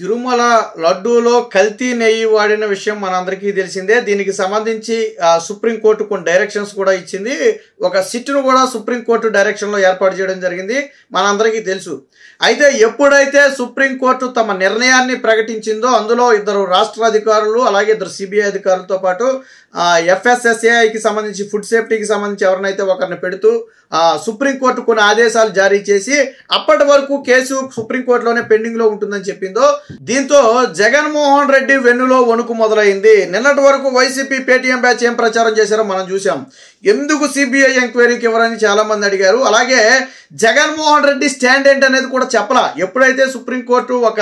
తిరుమల లడ్డూలో కల్తీ నెయ్యి వాడిన విషయం మనందరికీ తెలిసిందే. దీనికి సంబంధించి సుప్రీంకోర్టు కొన్ని డైరెక్షన్స్ కూడా ఇచ్చింది. ఒక సిట్ను కూడా సుప్రీంకోర్టు డైరెక్షన్లో ఏర్పాటు చేయడం జరిగింది, మనందరికీ తెలుసు. అయితే ఎప్పుడైతే సుప్రీంకోర్టు తమ నిర్ణయాన్ని ప్రకటించిందో అందులో ఇద్దరు రాష్ట్ర అధికారులు అలాగే ఇద్దరు సిబిఐ అధికారులతో పాటు FSSAIకి సంబంధించి ఫుడ్ సేఫ్టీకి సంబంధించి ఎవరినైతే ఒకరిని పెడుతూ సుప్రీంకోర్టు కొన్ని ఆదేశాలు జారీ చేసి అప్పటి వరకు కేసు సుప్రీంకోర్టులోనే పెండింగ్లో ఉంటుందని చెప్పిందో, దీంతో జగన్మోహన్ రెడ్డి వెన్నులో వణుకు మొదలైంది. నిన్నటి వరకు వైసీపీ పేటీఎం బ్యాచ్ ఏం ప్రచారం చేశారో మనం చూసాం. ఎందుకు సిబిఐ ఎంక్వైరీకి ఇవ్వరని చాలా మంది అడిగారు. అలాగే జగన్మోహన్ రెడ్డి స్టాండ్ ఏంటనేది కూడా చెప్పలా. ఎప్పుడైతే సుప్రీంకోర్టు ఒక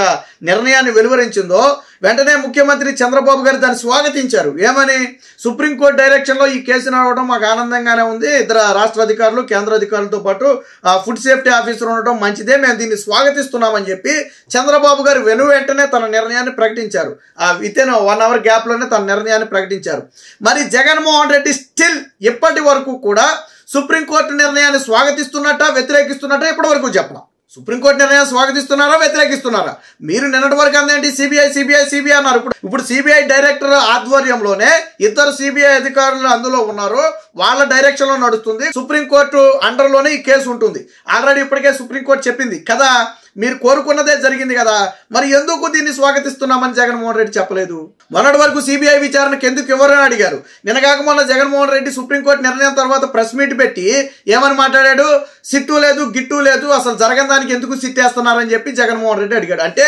నిర్ణయాన్ని వెలువరించిందో వెంటనే ముఖ్యమంత్రి చంద్రబాబు గారు దాన్ని స్వాగతించారు. ఏమని? సుప్రీంకోర్టు డైరెక్షన్లో ఈ కేసు నడవడం మాకు ఆనందంగానే ఉంది, ఇద్దరు రాష్ట్ర అధికారులు కేంద్ర అధికారులతో పాటు ఫుడ్ సేఫ్టీ ఆఫీసర్ ఉండడం మంచిదే, మేము దీన్ని స్వాగతిస్తున్నామని చెప్పి చంద్రబాబు గారు వెంటనే తన నిర్ణయాన్ని ప్రకటించారు. వితిన్ 1 అవర్ గ్యాప్లోనే తన నిర్ణయాన్ని ప్రకటించారు. మరి జగన్మోహన్ రెడ్డి స్టిల్ ఇప్పటి వరకు కూడా సుప్రీంకోర్టు నిర్ణయాన్ని స్వాగతిస్తున్నట్ట వ్యతిరేకిస్తున్నట్ట ఇప్పటి వరకు చెప్పడం. సుప్రీంకోర్టు నిర్ణయం స్వాగతిస్తున్నారా వ్యతిరేకిస్తున్నారా? మీరు నిన్నటి వరకు అందేంటి సిబిఐ అన్నారు. ఇప్పుడు సిబిఐ డైరెక్టర్ ఆధ్వర్యంలోనే ఇద్దరు సిబిఐ అధికారులు అందులో ఉన్నారు, వాళ్ళ డైరెక్షన్లో నడుస్తుంది. సుప్రీంకోర్టు అండర్లోనే ఈ కేసు ఉంటుంది. ఆల్రెడీ ఇప్పటికే సుప్రీంకోర్టు చెప్పింది కదా, మీరు కోరుకున్నదే జరిగింది కదా, మరి ఎందుకు దీన్ని స్వాగతిస్తున్నామని జగన్మోహన్ రెడ్డి చెప్పలేదు. మొన్నటి వరకు సిబిఐ విచారణకు ఎందుకు ఇవ్వరని అడిగారు. నిన్నగాక మొన్న జగన్మోహన్ రెడ్డి సుప్రీంకోర్టు నిర్ణయం తర్వాత ప్రెస్ మీట్ పెట్టి ఏమని మాట్లాడాడు? సిట్టు లేదు గిట్టు లేదు, అసలు జరగని దానికి ఎందుకు సిట్టేస్తున్నారని చెప్పి జగన్మోహన్ రెడ్డి అడిగాడు. అంటే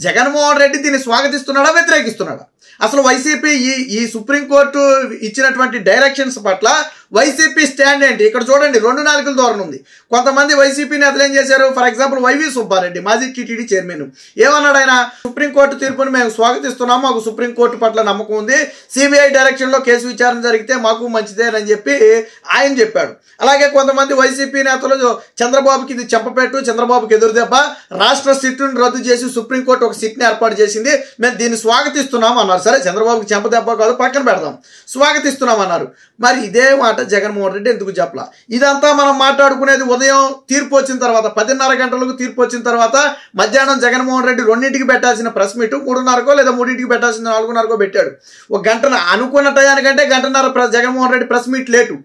జగన్మోహన్ రెడ్డి దీన్ని స్వాగతిస్తున్నాడా వ్యతిరేకిస్తున్నాడా? అసలు వైసీపీ ఈ సుప్రీంకోర్టు ఇచ్చినటువంటి డైరెక్షన్స్ పట్ల వైసీపీ స్టాండ్ ఏంటి? ఇక్కడ చూడండి, 2 నాలుగుల ధోరణి ఉంది. కొంతమంది వైసీపీ నేతలు ఏం చేశారు? ఫర్ ఎగ్జాంపుల్ వైవి సుబ్బారెడ్డి, మాజీ టీటీడీ చైర్మన్, ఏమన్నాడు ఆయన? సుప్రీంకోర్టు తీర్పును మేము స్వాగతిస్తున్నాము, మాకు సుప్రీంకోర్టు పట్ల నమ్మకం ఉంది, సిబిఐ డైరెక్షన్లో కేసు విచారణ జరిగితే మాకు మంచిదేనని చెప్పి ఆయన చెప్పాడు. అలాగే కొంతమంది వైసీపీ నేతలు చంద్రబాబుకి ఇది చెంపపెట్టు, చంద్రబాబుకి ఎదురుదెబ్బ, రాష్ట్ర సిట్ను రద్దు చేసి సుప్రీంకోర్టు ఒక సిట్ని ఏర్పాటు చేసింది, మేము దీన్ని స్వాగతిస్తున్నాం అన్నారు. సరే, చంద్రబాబుకి చెంపదెబ్బ కాదు, పక్కన పెడదాం, స్వాగతిస్తున్నాం అన్నారు. మరి ఇదే మాట జగన్మోహన్ రెడ్డి ఎందుకు చెప్పలా? ఇదంతా మనం మాట్లాడుకునేది ఉదయం తీర్పు వచ్చిన తర్వాత 10:30 గంటలకు తీర్పు వచ్చిన తర్వాత మధ్యాహ్నం జగన్మోహన్ రెడ్డి 2ంటికి పెట్టాల్సిన ప్రెస్ మీట్ 3:30కో లేదా 3ంటికి పెట్టాల్సిన 4:30కో పెట్టాడు. ఒక గంటన అనుకున్న టయానికంటే 1:30 Jaganmohan Reddy press meet late.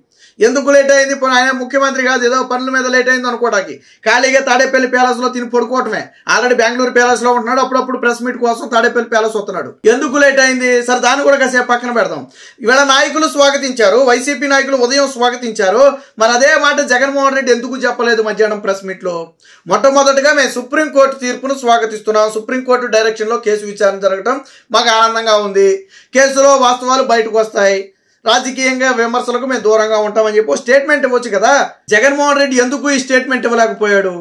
ఎందుకు లేట్ అయింది? ఆయన ముఖ్యమంత్రి కాదు, ఏదో పనుల మీద లేట్ అయింది అనుకోవడానికి. ఖాళీగా తాడేపల్లి ప్యాలెస్లో తిని పడుకోవటమే. ఆల్రెడీ బెంగళూరు ప్యాలెస్లో ఉంటున్నాడు, అప్పుడప్పుడు ప్రెస్ మీట్ కోసం తాడేపల్లి ప్యాలెస్ వస్తున్నాడు. ఎందుకు లేట్ అయింది? సరే, దాన్ని కూడా కాసేపు పక్కన పెడదాం. ఇవాళ నాయకులు స్వాగతించారు, వైసీపీ నాయకులు ఉదయం స్వాగతించారు. మరి అదే మాట జగన్మోహన్ రెడ్డి ఎందుకు చెప్పలేదు మధ్యాహ్నం ప్రెస్ మీట్లో? మొట్టమొదటిగా మేము సుప్రీంకోర్టు తీర్పును స్వాగతిస్తున్నాం, సుప్రీంకోర్టు డైరెక్షన్లో కేసు విచారణ జరగడం మాకు ఆనందంగా ఉంది, కేసులో వాస్తవాలు బయటకు వస్తాయి, రాజకీయంగా విమర్శలకు మేము దూరంగా ఉంటామని చెప్పి స్టేట్మెంట్ ఇవ్వచ్చు కదా. జగన్మోహన్ రెడ్డి ఎందుకు ఈ స్టేట్మెంట్ ఇవ్వలేకపోయాడు?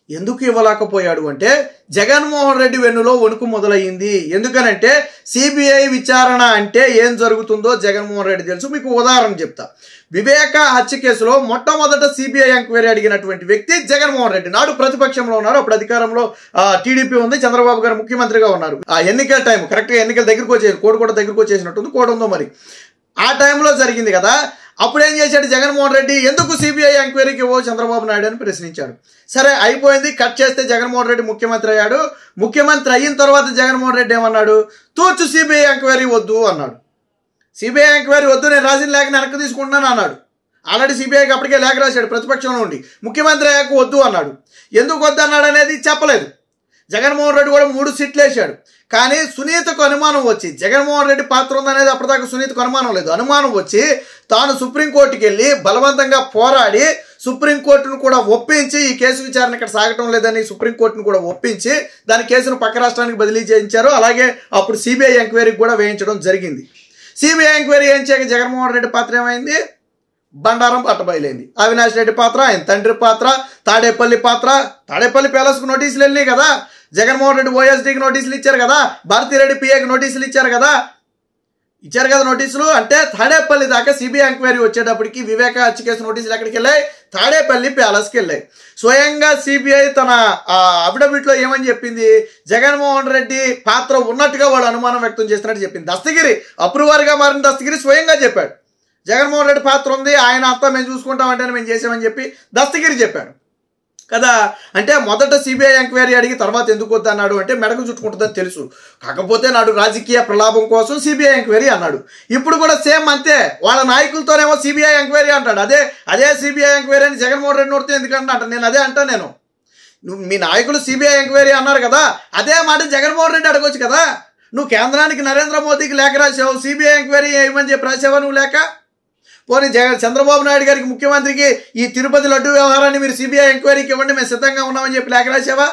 ఎందుకు ఇవ్వలేకపోయాడు అంటే జగన్మోహన్ రెడ్డి వెన్నులో వణుకు మొదలయ్యింది. ఎందుకనంటే సిబిఐ విచారణ అంటే ఏం జరుగుతుందో జగన్మోహన్ రెడ్డి తెలుసు. మీకు ఉదాహరణ చెప్తా. వివేక హత్య కేసులో మొట్టమొదట సిబిఐ ఎంక్వైరీ అడిగినటువంటి వ్యక్తి జగన్మోహన్ రెడ్డి. నాడు ప్రతిపక్షంలో ఉన్నారు, అప్పుడు అధికారంలో టీడీపీ ఉంది, చంద్రబాబు గారు ముఖ్యమంత్రిగా ఉన్నారు. ఆ ఎన్నికల టైం కరెక్ట్గా ఎన్నికల దగ్గరకు వచ్చేది, కోడ్ కూడా దగ్గరకు వచ్చేసినట్టుంది, కోడ్ ఉందో మరి. ఆ టైంలో జరిగింది కదా. అప్పుడు ఏం చేశాడు జగన్మోహన్ రెడ్డి? ఎందుకు సిబిఐ ఎంక్వైరీకి ఇవ్వో చంద్రబాబు నాయుడు అని ప్రశ్నించాడు. సరే, అయిపోయింది, కట్ చేస్తే జగన్మోహన్ రెడ్డి ముఖ్యమంత్రి అయ్యాడు. ముఖ్యమంత్రి అయిన తర్వాత జగన్మోహన్ రెడ్డి ఏమన్నాడు? తూర్చు సిబిఐ ఎంక్వైరీ వద్దు అన్నాడు. సిబిఐ ఎంక్వైరీ వద్దు, నేను రాసిన లేఖను వెనక్కి తీసుకుంటున్నాను అన్నాడు. ఆల్రెడీ సిబిఐకి అప్పటికే లేఖ రాశాడు ప్రతిపక్షంలో ఉండి. ముఖ్యమంత్రి అయ్యాక వద్దు అన్నాడు. ఎందుకు వద్దు అన్నాడు అనేది చెప్పలేదు. జగన్మోహన్ రెడ్డి కూడా 3 సిట్లు వేశాడు. కానీ సునీతకు అనుమానం వచ్చి, జగన్మోహన్ రెడ్డి పాత్ర ఉందనేది అప్పటిదాకా సునీతకు అనుమానం లేదు, అనుమానం వచ్చి తాను సుప్రీంకోర్టుకి వెళ్ళి బలవంతంగా పోరాడి సుప్రీంకోర్టును కూడా ఒప్పించి ఈ కేసు విచారణ ఇక్కడ సాగటం లేదని సుప్రీంకోర్టును కూడా ఒప్పించి దాని కేసును పక్క రాష్ట్రానికి బదిలీ చేయించారు. అలాగే అప్పుడు సిబిఐ ఎంక్వైరీకి కూడా వేయించడం జరిగింది. సిబిఐ ఎంక్వైరీ వేయించాక జగన్మోహన్ రెడ్డి పాత్ర ఏమైంది? బండారం పట్టబయలైంది. అవినాష్ రెడ్డి పాత్ర, ఆయన తండ్రి పాత్ర, తాడేపల్లి పాత్ర. తాడేపల్లి ప్యాలెస్కు నోటీసులు వెళ్ళినాయి కదా, జగన్మోహన్ రెడ్డి ఓఎస్డీకి నోటీసులు ఇచ్చారు కదా, భారతిరెడ్డి పిఏకి నోటీసులు ఇచ్చారు కదా నోటీసులు. అంటే తాడేపల్లి దాకా సిబిఐ ఎంక్వైరీ వచ్చేటప్పటికి వివేక హత్య కేసు నోటీసులు ఎక్కడికి వెళ్ళాయి? తాడేపల్లి ప్యాలెస్కి వెళ్ళాయి. స్వయంగా సిబిఐ తన అఫిడవిట్లో ఏమని చెప్పింది? జగన్మోహన్ రెడ్డి పాత్ర ఉన్నట్టుగా వాళ్ళు అనుమానం వ్యక్తం చేస్తున్నట్టు చెప్పింది. దస్తగిరి, అప్రూవర్గా మారిన దస్తగిరి స్వయంగా చెప్పాడు, జగన్మోహన్ రెడ్డి పాత్ర ఉంది, ఆయన అంతా మేము చూసుకుంటామంటే మేము చేసామని చెప్పి దస్తగిరి చెప్పాడు. కదా. అంటే మొదట సిబిఐ ఎంక్వైరీ అడిగి తర్వాత ఎందుకు వద్దన్నాడు అంటే మెడకు చుట్టుకుంటుందని తెలుసు. కాకపోతే నాడు రాజకీయ ప్రలాభం కోసం సిబిఐ ఎంక్వైరీ అన్నాడు. ఇప్పుడు కూడా సేమ్ అంతే. వాళ్ళ నాయకులతోనేమో సిబిఐ ఎంక్వైరీ అంటాడు. అదే సిబిఐ ఎంక్వైరీ అని జగన్మోహన్ రెడ్డి నోడితే ఎందుకంటే నేను అదే అంటాను. నువ్వు మీ నాయకులు సిబిఐ ఎంక్వైరీ అన్నారు కదా, అదే మాట జగన్మోహన్ రెడ్డి అడగొచ్చు కదా. నువ్వు కేంద్రానికి నరేంద్ర మోదీకి లేఖ రాసావు, సిబిఐ ఎంక్వైరీ వేయమని చెప్పి రాసావా నువ్వు లేక? పోనీ చంద్రబాబు నాయుడు గారికి ముఖ్యమంత్రికి ఈ తిరుపతి లడ్డు వ్యవహారాన్ని మీరు సిబిఐ ఎంక్వైరీకి ఇవ్వండి, మేము సిద్ధంగా ఉన్నామని చెప్పి లేఖ రాసావా?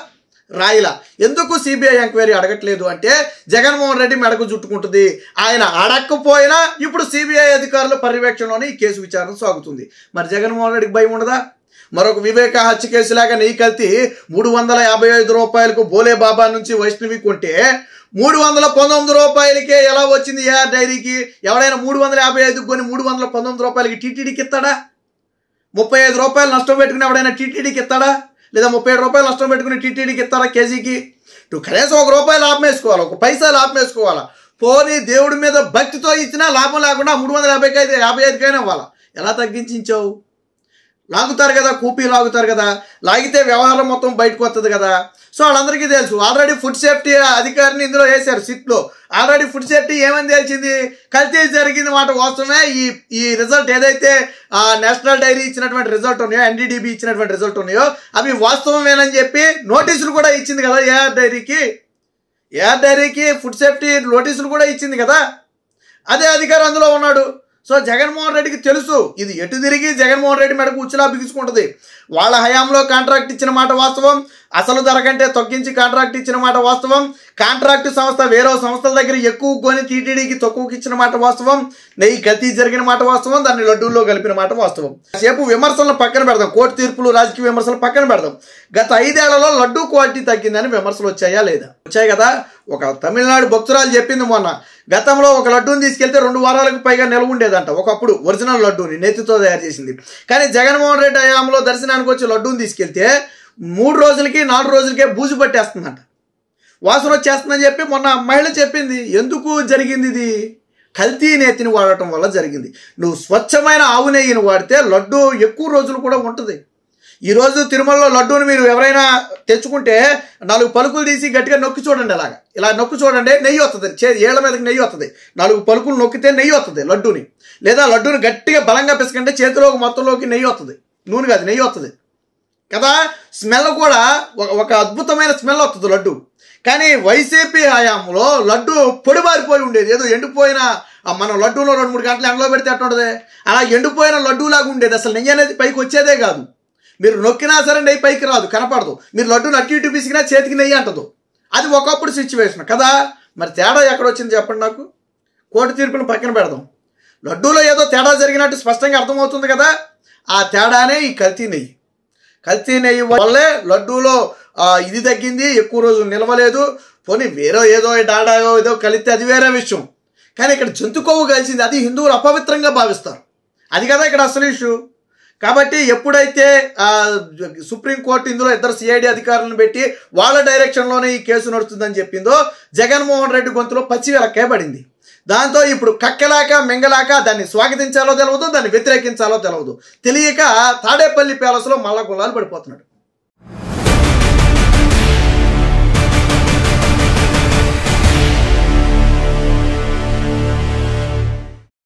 రాయిలా. ఎందుకు సిబిఐ ఎంక్వైరీ అడగట్లేదు అంటే జగన్మోహన్ రెడ్డి మెడకు చుట్టుకుంటుంది. ఆయన అడగకపోయినా ఇప్పుడు సిబిఐ అధికారుల పర్యవేక్షణలోనే ఈ కేసు విచారణ సాగుతుంది. మరి జగన్మోహన్ రెడ్డికి భయం ఉండదా? మరొక వివేక హత్య కేసులాగా నెయ్యి కల్తీ 355 రూపాయలకు బోలే బాబా నుంచి వైష్ణవి కొంటే 319 రూపాయలకే ఎలా వచ్చింది ఏఆర్ డైరీకి? ఎవడైనా 355 కొని 319 రూపాయలకి టీటీడీకి ఇస్తాడా? 35 రూపాయలు నష్టం పెట్టుకుని ఎవడైనా టీటీడీకి ఇస్తాడా? లేదా 37 రూపాయలు నష్టం పెట్టుకుని టీటీడీకి ఇస్తారా కేజీకి? నువ్వు కనీసం 1 రూపాయి లాభం వేసుకోవాలి, 1 పైసా లాభం వేసుకోవాలా. పోనీ దేవుడి మీద భక్తితో ఇచ్చినా లాభం లేకుండా 355కైనా ఇవ్వాలా. ఎలా తగ్గించావు? లాగుతారు కదా, కూపీ లాగుతారు కదా, లాగితే వ్యవహారం మొత్తం బయటకు వస్తుంది కదా. సో వాళ్ళందరికీ తెలుసు. ఆల్రెడీ ఫుడ్ సేఫ్టీ అధికారిని ఇందులో వేశారు సిట్లో. ఆల్రెడీ ఫుడ్ సేఫ్టీ ఏమని తెలిసింది? కల్తీ జరిగింది మాట వాస్తవమే. ఈ రిజల్ట్ ఏదైతే నేషనల్ డైరీ ఇచ్చినటువంటి రిజల్ట్ ఉన్నాయో, ఎన్డీడీబీ ఇచ్చినటువంటి రిజల్ట్ ఉన్నాయో అవి వాస్తవమేనని చెప్పి నోటీసులు కూడా ఇచ్చింది కదా ఏఆర్ డైరీకి ఫుడ్ సేఫ్టీ నోటీసులు కూడా ఇచ్చింది కదా. అదే అధికారి అందులో ఉన్నాడు. సో జగన్మోహన్ రెడ్డికి తెలుసు ఇది ఎటు తిరిగి జగన్మోహన్ రెడ్డి మెడకు ఉచ్చులా బిగుసుకుంటుంది. వాళ్ళ హయాంలో కాంట్రాక్ట్ ఇచ్చిన మాట వాస్తవం, అసలు ధర కంటే తగ్గించి కాంట్రాక్ట్ ఇచ్చిన మాట వాస్తవం, కాంట్రాక్టు సంస్థ వేరే సంస్థల దగ్గర ఎక్కువ కొని టీటీడీకి తక్కువకి ఇచ్చిన మాట వాస్తవం, నెయ్యి కల్తీ జరిగిన మాట వాస్తవం, దాన్ని లడ్డూల్లో కలిపిన మాట వాస్తవం. సేపు విమర్శలను పక్కన పెడదాం, కోర్టు తీర్పులు రాజకీయ విమర్శలు పక్కన పెడదాం. గత 5 ఏళ్లలో లడ్డూ క్వాలిటీ తగ్గిందని విమర్శలు వచ్చాయా లేదా? వచ్చాయి కదా. ఒక తమిళనాడు భక్తురాలు చెప్పింది మొన్న, గతంలో ఒక లడ్డూని తీసుకెళ్తే 2 వారాలకు పైగా నిల్వ ఉండేదంట. ఒకప్పుడు ఒరిజినల్ లడ్డూని నెత్తితో తయారు చేసింది. కానీ జగన్మోహన్ రెడ్డి హయాంలో దర్శనానికి వచ్చి లడ్డూని తీసుకెళ్తే 3 రోజులకి 4 రోజులకే బూజు పట్టేస్తుందంట, వాసన వచ్చేస్తుందని చెప్పి మొన్న మహిళ చెప్పింది. ఎందుకు జరిగింది ఇది? కల్తీ నేతిని వాడటం వల్ల జరిగింది. నువ్వు స్వచ్ఛమైన ఆవు నెయ్యిని వాడితే లడ్డు ఎక్కువ రోజులు కూడా ఉంటుంది. ఈరోజు తిరుమలలో లడ్డూని మీరు ఎవరైనా తెచ్చుకుంటే 4 పలుకులు తీసి గట్టిగా నొక్కి చూడండి. ఇలా నొక్కి చూడండి, నెయ్యి వస్తుంది. ఏళ్ల మీదకి నెయ్యి వస్తుంది. 4 పలుకులు నొక్కితే నెయ్యి వస్తుంది లడ్డూని. లేదా లడ్డూని గట్టిగా బలంగా పిసుకంటే చేతిలోకి మొత్తంలోకి నెయ్యి వస్తుంది. నూనె కాదు, నెయ్యి వస్తుంది కదా. స్మెల్ కూడా ఒక అద్భుతమైన స్మెల్ వస్తుంది లడ్డు. కానీ వైసీపీ హయాంలో లడ్డు పొడిబారిపోయి ఉండేది. ఏదో ఎండిపోయిన మనం లడ్డూలో 2-3 గంటలు ఎండలో పెడితే అట్టుండదే, అలా ఎండిపోయిన లడ్డూలాగా ఉండేది. అసలు నెయ్యి అనేది పైకి వచ్చేదే కాదు. మీరు నొక్కినా సరే నెయ్యి పైకి రాదు, కనపడదు. మీరు లడ్డూని అటు ఇటు పిసికినా చేతికి నెయ్యి అంటదు. అది ఒకప్పుడు సిచ్యువేషన్ కదా. మరి తేడా ఎక్కడ వచ్చింది చెప్పండి నాకు. కోర్టు తీర్పును పక్కన పెడదాం. లడ్డూలో ఏదో తేడా జరిగినట్టు స్పష్టంగా అర్థమవుతుంది కదా. ఆ తేడానే ఈ కల్తీ నెయ్యి. కల్తీ నెయ్యి వల్లే లడ్డూలో ఇది తగ్గింది, ఎక్కువ రోజులు నిలవలేదు. పోనీ వేరే ఏదో డాడా ఏదో కలిస్తే అది వేరే విషయం. కానీ ఇక్కడ జంతు కొవ్వు కలిసింది, అది హిందువులు అపవిత్రంగా భావిస్తారు. అది కదా ఇక్కడ అసలు ఇష్యూ. కాబట్టి ఎప్పుడైతే సుప్రీంకోర్టు ఇందులో 2 సిఐడి అధికారులను పెట్టి వాళ్ళ డైరెక్షన్లోనే ఈ కేసు నడుస్తుందని చెప్పిందో, జగన్మోహన్ రెడ్డి గొంతులో పచ్చి వెలక్కాయ పడింది. దాంతో ఇప్పుడు కక్కలాక మెంగలాక దాన్ని స్వాగతించాలో తెలియదు, దాన్ని వ్యతిరేకించాలో తెలియదు. తెలియక తాడేపల్లి ప్యాలెస్లో మల్ల గుల్లాలు పడిపోతున్నాడు.